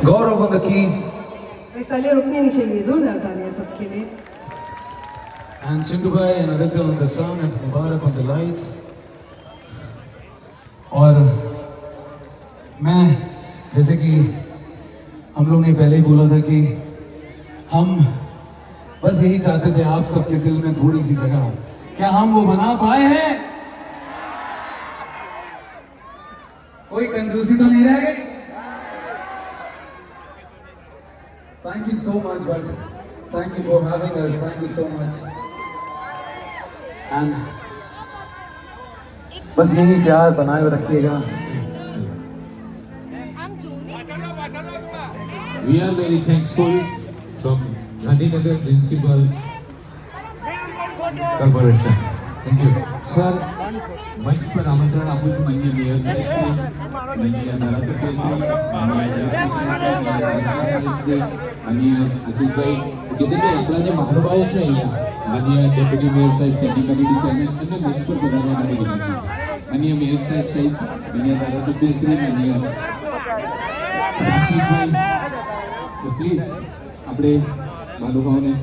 Gaurav on the keys. इस तालियां रुकनी नहीं चाहिए, जोरदार तालियां सबके लिए. And Chindu Bhai and Aditya on the sound and Mubarak on the lights. और मैं जैसे कि हम लोग ने पहले ही बोला था कि हम बस यही चाहते थे आप सबके दिल में थोड़ी सी जगह, क्या हम वो बना पाए हैं? कोई कंजूसी तो नहीं रह गई? Thank you so much, but thank you for having us. Thank you so much. And बस यही प्यार बनाए हुए रखिएगा. We are very thankful from Gandhinagar Municipal Corporation. Thank you. Sir, मंच पर आमंत्रण आपको माननीय मेयर साहेब, माननीय धारासभ्य श्री, माननीय आशिषભાઈ કીધું કે આપણા જે મહાનુભાવો છે અહીંયા, માનનીય ડેપ્યુટી મેયર સાહેબ, સ્ટેન્ડિંગ કમિટી ચેરમેન, એમને મંચ પર પધારવા માટે વિનંતી. માનનીય મેયર સાહેબ સહિત માનનીય ધારાસભ્ય શ્રી, માનનીય આશીષભાઈ, તો પ્લીઝ આપણે મહાનુભાવોને